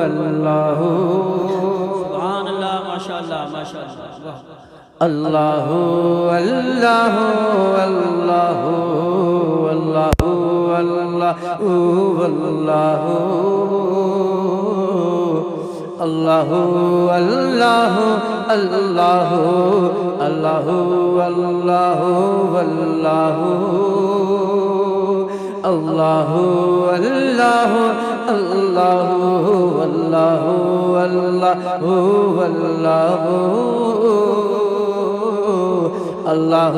اللہ سبحان اللہ ماشاءاللہ ماشاءاللہ اللہ اللہ اللہ اللہ اللہ اللہ اللہ اللہ اللہ اللہ اللہ اللہ اللہ اللہ اللہ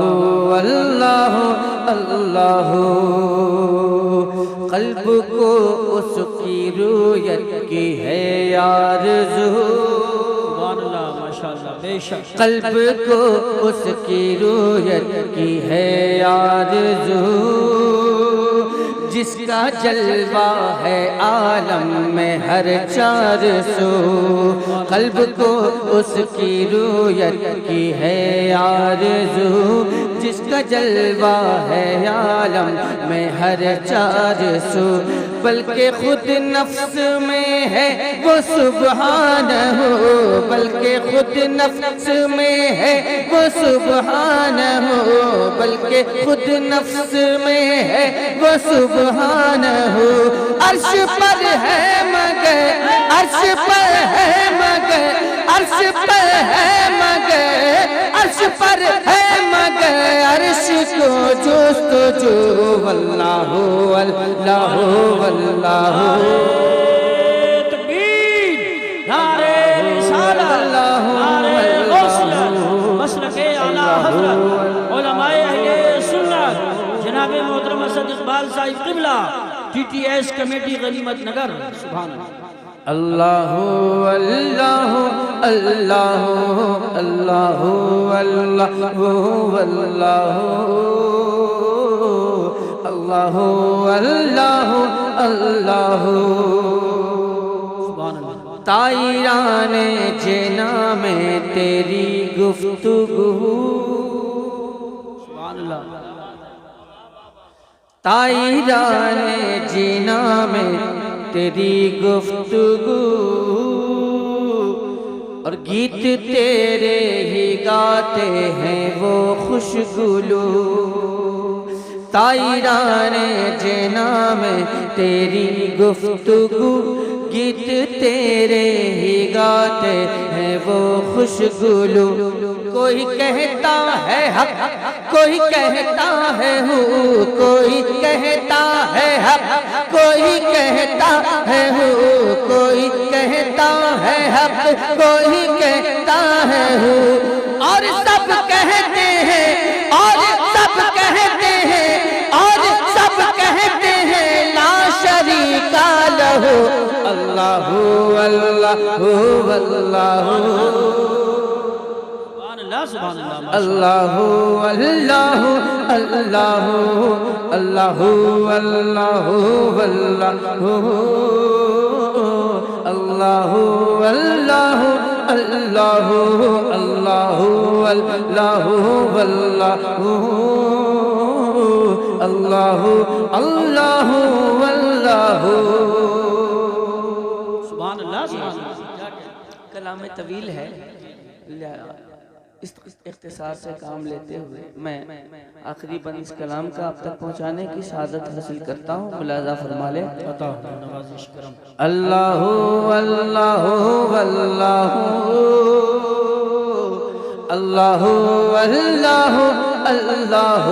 اللہ اللہ قلب کو اس کی رویت کی ہے آرزو سبحان اللہ ماشاءاللہ بے شک قلب کو اس کی رویت کی ہے آرزو جس کا جلوہ ہے عالم میں ہر چار سو قلب کو اس کی رویت کی ہے آرزو جس کا جلوہ ہے عالم میں ہر چار سو بلکہ خود نفس میں ہے وہ سبحانہ بلکہ خود نفس میں ہے وہ سبحانہ بلکہ خود نفس میں ہے وہ سبحانہ عرش پر ہے مگر عرش پر ہے مگر عرش پر ہے مگر عرش پر ہے مگر عرش کو جستجو واللہ واللہ واللہ تکبیر نعرہ رسالہ نعرہ غوثیہ مسلک اعلیٰ حضرت علماء اہل سنت جناب محترم اسد اقبال صاحب قبلہ ٹی ٹی ایس کمیٹی غنیمت نگر سبحان اللہ اللہ اللہ اللہ اللہ اللہ اللہ اللہ سبحان اللہ طائران جنا میں تیری گفتگو سبحان اللہ طائران جنا میں تیری گفتگو اور گیت تیرے ہی گاتے ہیں وہ خوشگلو طائران جنا میں تیری گفتگو گیت تیرے ہی گاتے ہیں وہ خوشگلو کوئی کہتا ہے حق کوئی کہتا ہے ہو کوئی کہتا ہے حق کوئی کہتا ہے ہو کوئی کہتا ہے حق کوئی کہتا ہے ہو اور سب کہتے ہیں اور سب کہتے ہیں اور سب کہتے ہیں لا شریک لہ اللہ اللہ اللہ سبحان اللہ اللہ اللہ اللہ اللہ اللہ اللہ اللہ اللہ اللہ اللہ اللہ اللہ اللہ سبحان اللہ سبحان اللہ کلام طویل ہے اس اختصار سے کام لیتے ہوئے میں آخری بند اس کلام کا آپ تک پہنچانے کی سعادت حاصل کرتا ہوں ملاحظہ فرما لیں اللہ اللہ اللہ اللہ اللہ اللہ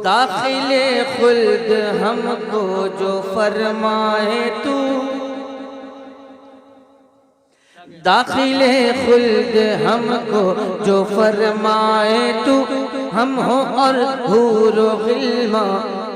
داخل خلد ہم کو جو فرمائے تو داخل خلد ہم کو جو فرمائے تو ہم ہوں اور حور و غلمان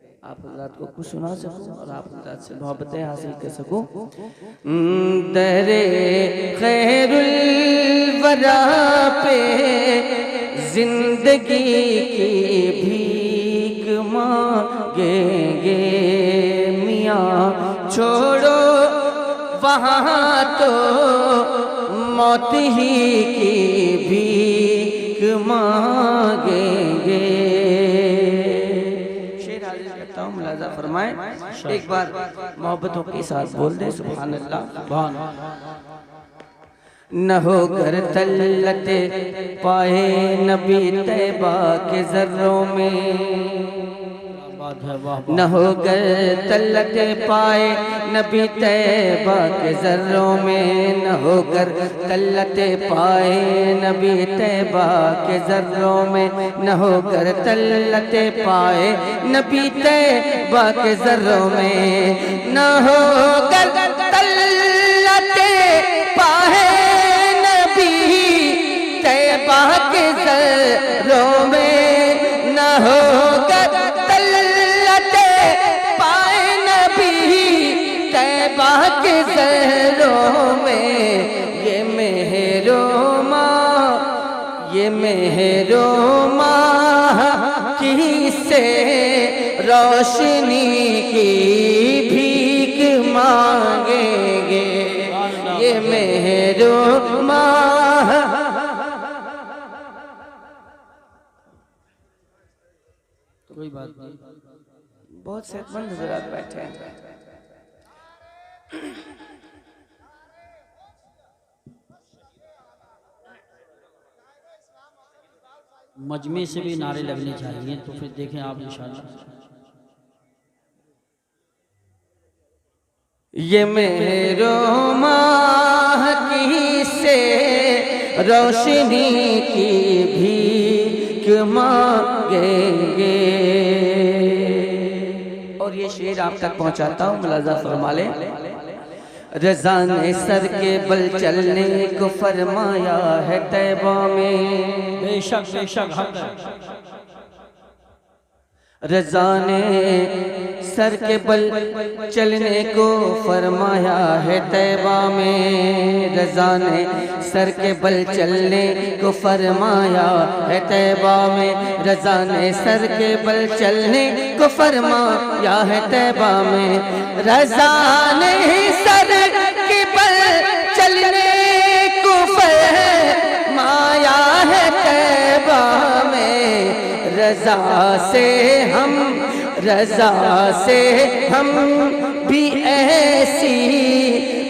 آپ حضرات کو کچھ سنا سکوں اور آپ حضرات سے محبتیں حاصل کر سکوں. در خیر الورا پہ زندگی کی بھیک مانگیں گے میاں چھوڑو وہاں تو موت ہی کی بھیک مانگیں گے. شعر حاضر کرتا ہوں، ملاحظہ فرمائیں. ایک بار محبتوں کے ساتھ بول دیں سبحان اللہ. نہ ہو کر تلت پائے نبی طیبہ کے ذروں میں، نہ ہو کر تلت پائے نبی طیبہ کے ذروں میں، نہ ہو کر تلت پائے نبی طیبہ کے ذروں میں، نہ ہو کر تلت پائے نبی طیبہ کے ذروں میں، نہ ہو کر تلت پائے کے ذروں میں، نہ ہو کر تلت پائے نبی طیبہ کے ذروں میں. یہ مہر و ماہ، یہ مہر و ماہ کی سے روشنی کی بھیک مانگیں گے. یہ مہر و ماہ کوئی بات نہیں. بہت صحت مند حضرات بیٹھے ہیں. مجمع سے بھی نعرے لگنے چاہیے تو پھر دیکھیں آپ انشاءاللہ. یہ مہر و ماہ کی سے روشنی کی بھیک مانگیں گے. اور یہ شعر آپ تک پہنچاتا ہوں، ملاحظہ فرما لیں. رضا نے سر کے بل چلنے کو فرمایا ہے طیبہ میں، بے شک بے شک حق ہے. رضا نے سر کے بل چلنے کو فرمایا ہے طیبہ میں، رضا نے سر کے بل چلنے کو فرمایا ہے طیبہ میں، رضا نے سر کے بل چلنے کو فرمایا ہے طیبہ میں، رضا نے سر کے بل چلنے کو فرمایا ہے طیبہ میں. رضا سے ہم بھی ایسی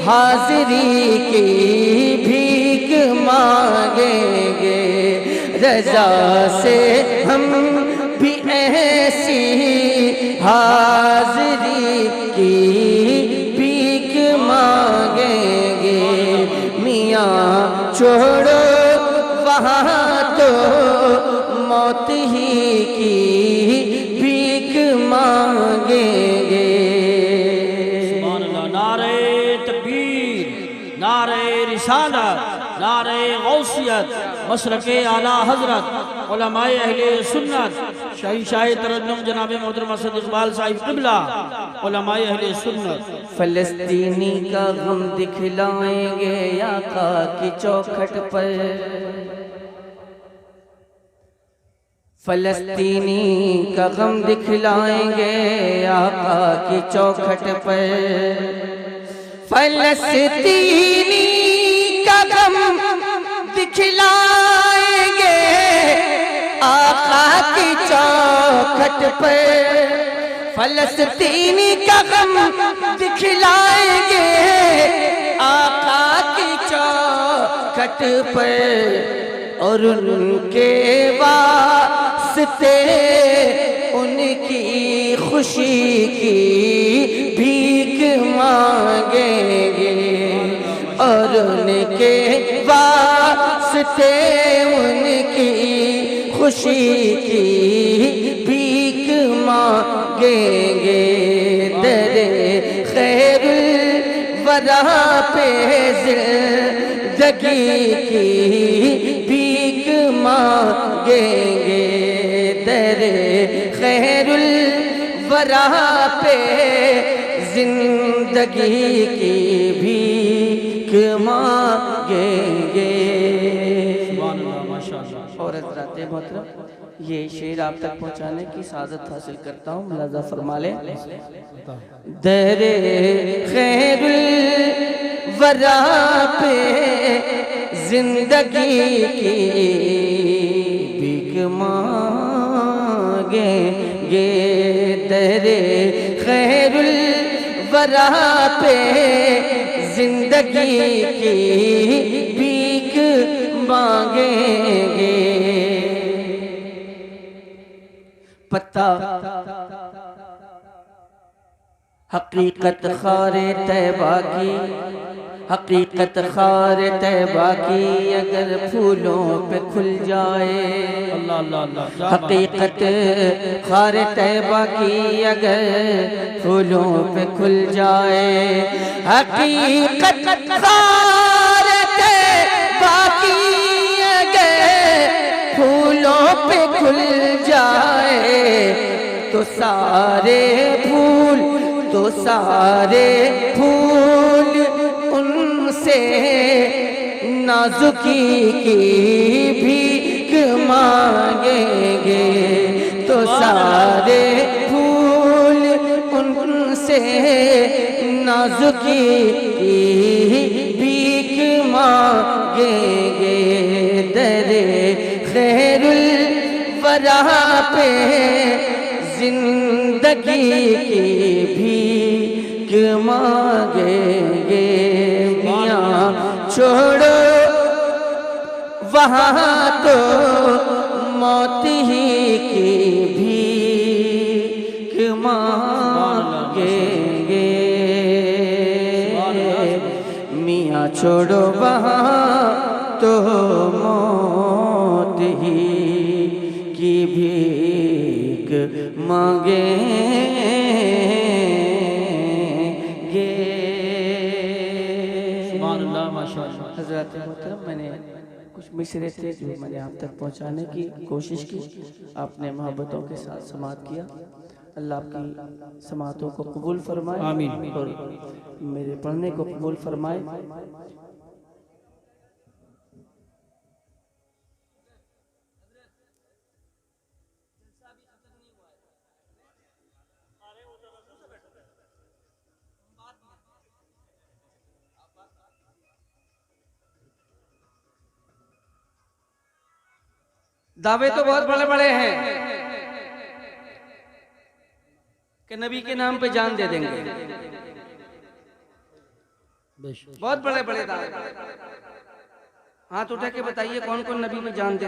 حاضری کی بھیک مانگیں گے. رضا سے ہم بھی ایسی حاضری کی بھیک مانگیں گے. میاں چھوڑو وہاں تو موت ہی کی بھیک مانگیں گے. سبحان اللہ. نعرہ تکبیر، نعرہ رسالت، نعرہ غوثیت، مسلک اعلیٰ حضرت علماء اہل سنت، شہنشاہ ترنم جناب محترم اسد اقبال صاحب قبلہ، علماء اہل سنت. فلسطینی کا غم دکھلائیں گے آقا کی چوکھٹ پر، فلسطینی کا غم دکھلائیں گے آقا کی چوکھٹ پر، فلسطینی کا غم دکھلائیں گے آقا کی چوکھٹ پر، فلسطینی کا غم دکھلائیں گے آقا کی چوکھٹ پر. اور ان کے واسطے ان کی خوشی کی بھیک مانگیں گے، اور ان کے واسطے ان کی خوشی کی بھیک مانگیں گے. در خیر الورا پہ زندگی کی بھیک مانگیں گے. در خیر الورا ورا پہ زندگی کی بھیک مانگیں گے۔ سبحان اللہ، ماشاءاللہ۔ اور حضرات محترم یہ شعر آپ تک پہنچانے کی سعادت حاصل کرتا ہوں، ملاحظہ فرما لیں۔ در خیر الورا پہ زندگی کی بھیک مانگیں گے، در خیر الورا پہ زندگی کی بھیک مانگیں گے۔ پتہ حقیقت خار طیبہ کی، حقیقت خار طیبہ کی اگر پھولوں پہ کھل جائے، اللہ اللہ اللہ، حقیقت خار طیبہ کی اگر پھولوں پہ کھل جائے، حقیقت خار طیبہ کی اگر پھولوں پہ کھل جائے تو سارے پھول ان سے نازکی کی بھیک مانگیں گے، تو سارے پھول ان سے نازکی کی بھیک مانگیں گے۔ در خیر الورا پہ زندگی کی بھیک مانگیں گے۔ میاں چھوڑو وہاں تو موت ہی کی بھیک مانگیں گے، میاں چھوڑو وہاں تو موت ہی کی بھیک مانگیں گے۔ سبحان اللہ، ماشاءاللہ۔ حضرات محترم میں نے کچھ مصرے تھے جو میں نے آپ تک پہنچانے کی کوشش کی، آپ نے محبتوں کے ساتھ سماعت کیا، اللہ آپ کی سماعتوں کو قبول فرمائے، آمین۔ اور میرے پڑھنے کو قبول فرمائے۔ دعوے تو بہت بڑے بڑے ہیں کہ نبی کے نام پہ جان دے دیں گے، بہت بڑے بڑے دعوے۔ ہاتھ اٹھا کے بتائیے کون کون نبی میں جان دے